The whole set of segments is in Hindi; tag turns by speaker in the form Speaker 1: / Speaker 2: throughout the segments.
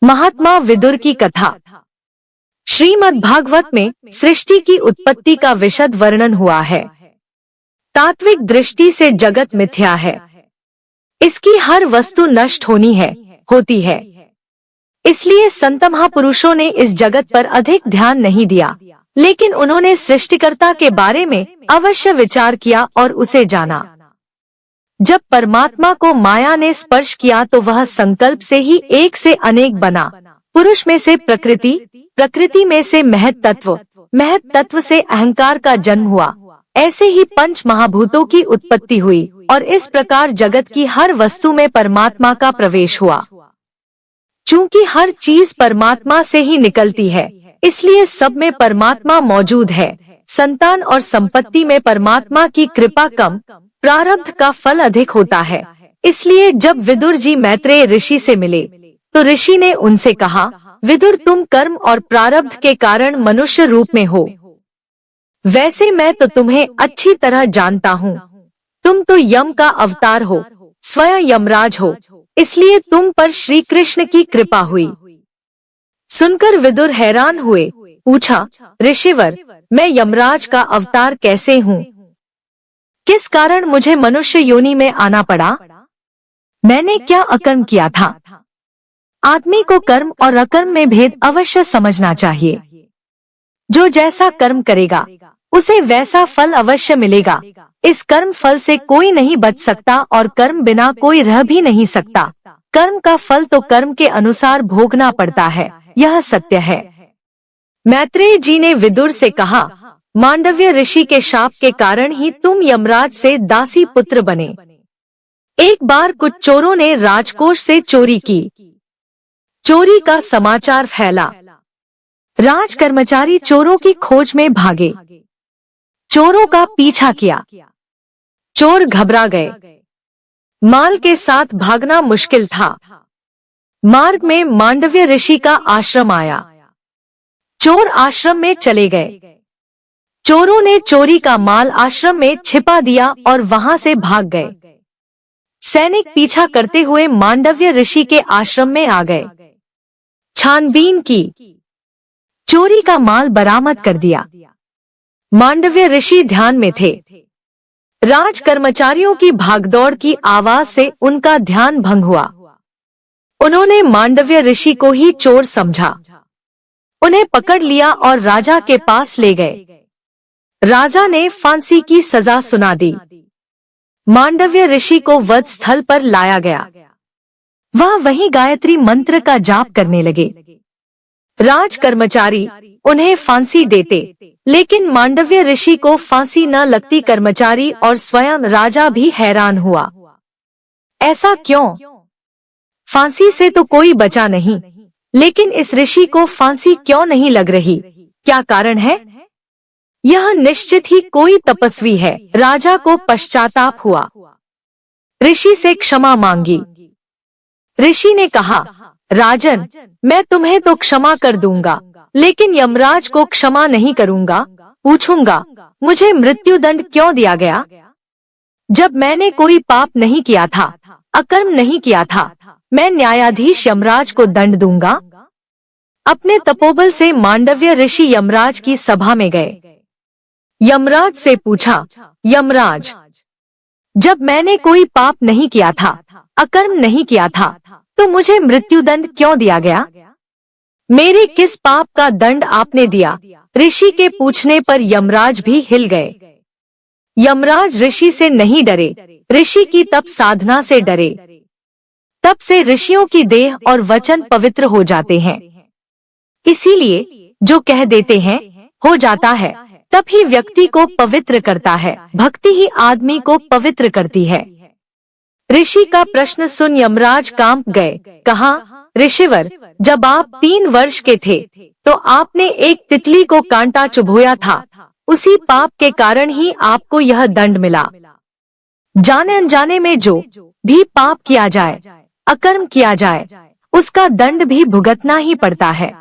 Speaker 1: महात्मा विदुर की कथा। श्रीमद् भागवत में सृष्टि की उत्पत्ति का विशद वर्णन हुआ है। तात्विक दृष्टि से जगत मिथ्या है, इसकी हर वस्तु नष्ट होती है। इसलिए संत महापुरुषों ने इस जगत पर अधिक ध्यान नहीं दिया, लेकिन उन्होंने सृष्टिकर्ता के बारे में अवश्य विचार किया और उसे जाना। जब परमात्मा को माया ने स्पर्श किया तो वह संकल्प से ही एक से अनेक बना। पुरुष में से प्रकृति, प्रकृति में से महत तत्व से अहंकार का जन्म हुआ। ऐसे ही पंच महाभूतों की उत्पत्ति हुई और इस प्रकार जगत की हर वस्तु में परमात्मा का प्रवेश हुआ। चूंकि हर चीज परमात्मा से ही निकलती है, इसलिए सब में परमात्मा मौजूद है। संतान और संपत्ति में परमात्मा की कृपा कम, प्रारब्ध का फल अधिक होता है। इसलिए जब विदुर जी मैत्रेय ऋषि से मिले तो ऋषि ने उनसे कहा, विदुर, तुम कर्म और प्रारब्ध के कारण मनुष्य रूप में हो। वैसे मैं तो तुम्हें अच्छी तरह जानता हूँ। तुम तो यम का अवतार हो, स्वयं यमराज हो, इसलिए तुम पर श्री कृष्ण की कृपा हुई। सुनकर विदुर हैरान हुए, पूछा, ऋषिवर, मैं यमराज का अवतार कैसे हूँ? किस कारण मुझे मनुष्य योनि में आना पड़ा? मैंने क्या अकर्म किया था? आदमी को कर्म और अकर्म में भेद अवश्य समझना चाहिए। जो जैसा कर्म करेगा उसे वैसा फल अवश्य मिलेगा। इस कर्म फल से कोई नहीं बच सकता और कर्म बिना कोई रह भी नहीं सकता। कर्म का फल तो कर्म के अनुसार भोगना पड़ता है, यह सत्य है। मैत्रेय जी ने विदुर से कहा, मांडव्य ऋषि के शाप के कारण ही तुम यमराज से दासी पुत्र बने। एक बार कुछ चोरों ने राजकोष से चोरी की। चोरी का समाचार फैला। राज कर्मचारी चोरों की खोज में भागे, चोरों का पीछा किया। चोर घबरा गए, माल के साथ भागना मुश्किल था। मार्ग में मांडव्य ऋषि का आश्रम आया। चोर आश्रम में चले गए। चोरों ने चोरी का माल आश्रम में छिपा दिया और वहां से भाग गए। सैनिक पीछा करते हुए मांडव्य ऋषि के आश्रम में आ गए। छानबीन की, चोरी का माल बरामद कर दिया। मांडव्य ऋषि ध्यान में थे। राज कर्मचारियों की भागदौड़ की आवाज से उनका ध्यान भंग हुआ। उन्होंने मांडव्य ऋषि को ही चोर समझा। उन्हें पकड़ लिया और राजा के पास ले गए। राजा ने फांसी की सजा सुना दी। मांडव्य ऋषि को वध स्थल पर लाया गया। वह वहीं गायत्री मंत्र का जाप करने लगे। राज कर्मचारी उन्हें फांसी देते, लेकिन मांडव्य ऋषि को फांसी न लगती। कर्मचारी और स्वयं राजा भी हैरान हुआ। ऐसा क्यों? फांसी से तो कोई बचा नहीं, लेकिन इस ऋषि को फांसी क्यों नहीं लग रही? क्या कारण है? यह निश्चित ही कोई तपस्वी है। राजा को पश्चाताप हुआ। ऋषि से क्षमा मांगी। ऋषि ने कहा, राजन, मैं तुम्हें तो क्षमा कर दूंगा, लेकिन यमराज को क्षमा नहीं करूंगा। पूछूंगा, मुझे मृत्यु दंड क्यों दिया गया? जब मैंने कोई पाप नहीं किया था, अकर्म नहीं किया था, मैं न्यायाधीश यमराज को दंड दूंगा। अपने तपोबल से मांडव्य ऋषि यमराज की सभा में गए। यमराज से पूछा, यमराज, जब मैंने कोई पाप नहीं किया था, अकर्म नहीं किया था, तो मुझे मृत्युदंड क्यों दिया गया? मेरे किस पाप का दंड आपने दिया? ऋषि के पूछने पर यमराज भी हिल गए। यमराज ऋषि से नहीं डरे, ऋषि की तप साधना से डरे। तप से ऋषियों की देह और वचन पवित्र हो जाते हैं। इसीलिए जो कह देते हैं हो जाता है। तब ही व्यक्ति को पवित्र करता है। भक्ति ही आदमी को पवित्र करती है। ऋषि का प्रश्न सुन यमराज कांप गए। कहा, ऋषिवर, जब आप 3 वर्ष के थे तो आपने एक तितली को कांटा चुभोया था। उसी पाप के कारण ही आपको यह दंड मिला। जाने अनजाने में जो भी पाप किया जाए, अकर्म किया जाए, उसका दंड भी भुगतना ही पड़ता है।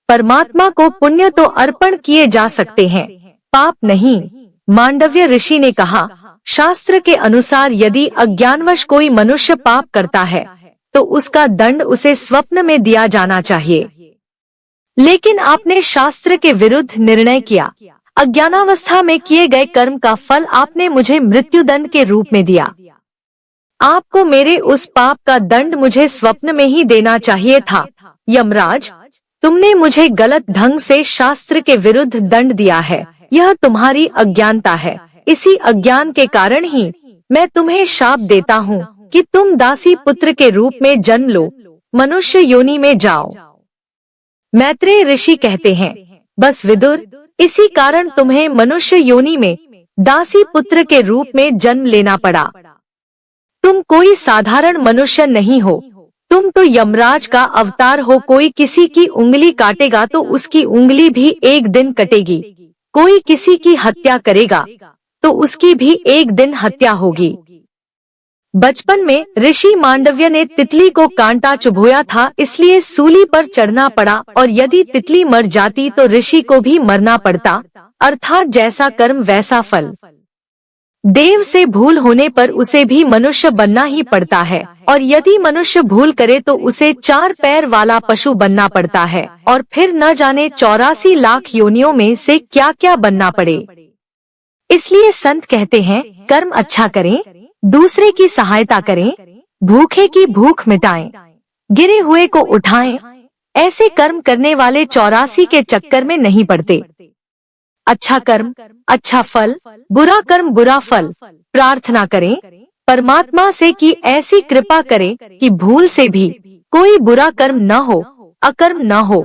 Speaker 1: परमात्मा को पुण्य तो अर्पण किए जा सकते हैं, पाप नहीं। मांडव्य ऋषि ने कहा, शास्त्र के अनुसार यदि अज्ञानवश कोई मनुष्य पाप करता है तो उसका दंड उसे स्वप्न में दिया जाना चाहिए। लेकिन आपने शास्त्र के विरुद्ध निर्णय किया। अज्ञानावस्था में किए गए कर्म का फल आपने मुझे मृत्युदंड के रूप में दिया। आपको मेरे उस पाप का दंड मुझे स्वप्न में ही देना चाहिए था। यमराज, तुमने मुझे गलत ढंग से शास्त्र के विरुद्ध दंड दिया है। यह तुम्हारी अज्ञानता है। इसी अज्ञान के कारण ही मैं तुम्हें शाप देता हूँ कि तुम दासी पुत्र के रूप में जन्म लो, मनुष्य योनि में जाओ। मैत्रेय ऋषि कहते हैं, बस विदुर, इसी कारण तुम्हें मनुष्य योनि में दासी पुत्र के रूप में जन्म लेना पड़ा। तुम कोई साधारण मनुष्य नहीं हो, तुम तो यमराज का अवतार हो। कोई किसी की उंगली काटेगा तो उसकी उंगली भी एक दिन कटेगी। कोई किसी की हत्या करेगा तो उसकी भी एक दिन हत्या होगी। बचपन में ऋषि मांडव्य ने तितली को कांटा चुभोया था, इसलिए सूली पर चढ़ना पड़ा, और यदि तितली मर जाती तो ऋषि को भी मरना पड़ता, अर्थात जैसा कर्म वैसा फल। देव से भूल होने पर उसे भी मनुष्य बनना ही पड़ता है, और यदि मनुष्य भूल करे तो उसे 4 पैर वाला पशु बनना पड़ता है, और फिर न जाने 84 लाख योनियों में से क्या क्या बनना पड़े। इसलिए संत कहते हैं, कर्म अच्छा करें, दूसरे की सहायता करें, भूखे की भूख मिटाएं, गिरे हुए को उठाएं। ऐसे कर्म करने वाले 84 के चक्कर में नहीं पड़ते। अच्छा कर्म अच्छा फल, बुरा कर्म बुरा फल। प्रार्थना करें परमात्मा से कि ऐसी कृपा करे कि भूल से भी कोई बुरा कर्म न हो, अकर्म न हो।